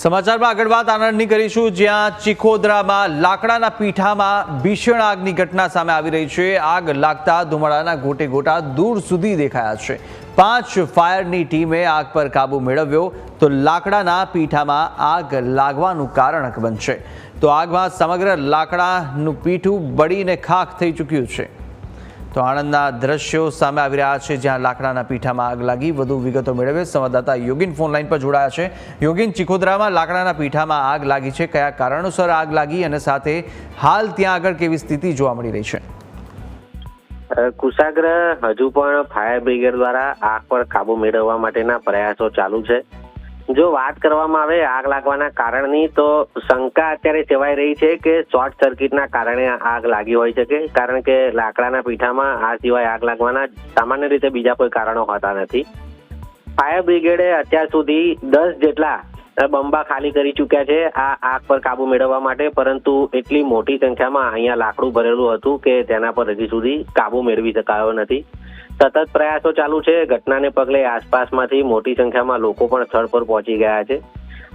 સમાચારમાં આગળ વાત આણંદની કરીશું, જ્યાં ચીખોદરામાં લાકડાના પીઠામાં ભીષણ આગની ઘટના સામે આવી રહી છે। આગ લાગતા ધુમાડાના ગોટે ગોટા દૂર સુધી દેખાયા છે। 5 ફાયરની ટીમે આગ પર કાબુ મેળવ્યો તો લાકડાના પીઠામાં આગ લાગવાનું કારણ બનશે તો આગમાં સમગ્ર લાકડાનું પીઠું બળીને ખાખ થઈ ચૂક્યું છે। તો આણંદના દ્રશ્યો સામે આવી રહ્યા છે, જ્યાં લાકડાના પીઠામાં આગ લાગી। વધુ વિગતો મેળવે સંવાદદાતા યોગીન ફોન લાઈન પર જોડાયા છે। યોગીન, ચીખોદરામાં લાકડાના પીઠામાં આગ લાગી છે, કયા કારણોસર આગ લાગી અને સાથે હાલ ત્યાં આગળ કેવી સ્થિતિ જોવા મળી રહી છે? કુશાગ્ર હજુ પણ ફાયર બ્રિગેડ દ્વારા આગ પર કાબુ મેળવવા માટેના પ્રયાસો ચાલુ છે। જો વાત કરવામાં આવે આગ લાગવાના કારણની, તો શંકા અત્યારે સેવાઈ રહી છે કે શોર્ટ સર્કિટના કારણે આગ લાગી હોઈ શકે, કારણ કે લાકડાના પીઠામાં આ સિવાય આગ લાગવાના સામાન્ય રીતે બીજા કોઈ કારણો હોતા નથી। ફાયર બ્રિગેડે અત્યાર સુધી 10 જેટલા બંબા ખાલી કરી ચૂક્યા છે આ આગ પર કાબુ મેળવવા માટે, પરંતુ એટલી મોટી સંખ્યામાં અહીંયા લાકડું ભરેલું હતું કે તેના પર હજી સુધી કાબુ મેળવી શકાયો નથી। સતત પ્રયાસો ચાલુ છે। ઘટનાને પગલે આસપાસમાંથી મોટી સંખ્યામાં લોકો પણ સ્થળ પર પહોંચી ગયા છે।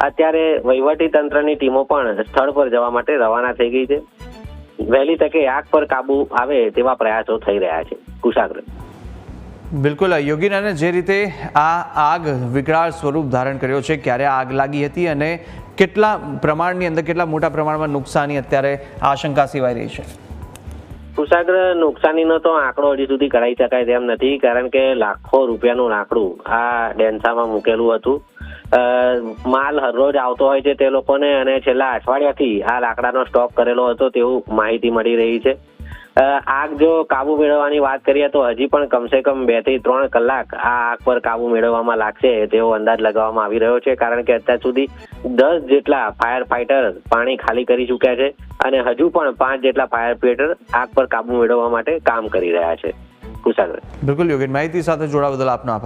અત્યારે વહીવટી તંત્રની ટીમો પણ સ્થળ પર જવા માટે રવાના થઈ ગઈ છે। વહેલી તકે આગ પર કાબુ આવે તેવા પ્રયાસો થઈ રહ્યા છે। કુશાગ્ર બિલકુલ યોગીન, અને જે રીતે આ આગ વિકરાળ સ્વરૂપ ધારણ કર્યો છે, ક્યારે આગ લાગી હતી અને કેટલા પ્રમાણની અંદર કેટલા મોટા પ્રમાણમાં નુકસાની અત્યારે આશંકા સેવાઈ રહી છે? કુશાગ્ર, નુકસાનીનો તો આંકડો હજી સુધી કરાવી શકાય તેમ નથી, કારણ કે લાખો રૂપિયાનું લાકડું આ ડેન્સામાં મૂકેલું હતું। માલ હરરોજ આવતો હોય છે તે લોકોને, અને છેલ્લા અઠવાડિયાથી આ લાકડાનો સ્ટોક કરેલો હતો તેવું માહિતી મળી રહી છે। આગ જો કાબુ મેળવવાની વાત કરીએ તો હજી પણ કમસે કમ 2 થી 3 કલાક આ આગ પર કાબુ મેળવવામાં લાગશે તેવો અંદાજ લગાવવામાં આવી રહ્યો છે, કારણ કે અત્યાર સુધી 10 જેટલા ફાયર ફાઈટર પાણી ખાલી કરી ચૂક્યા છે અને હજુ પણ 5 જેટલા ફાયર ફાઈટર આગ પર કાબુ મેળવવા માટે કામ કરી રહ્યા છે। કુશાગ્ર બિલકુલ યોગીન, માહિતી સાથે જોડાવા બદલ આપનો આભાર।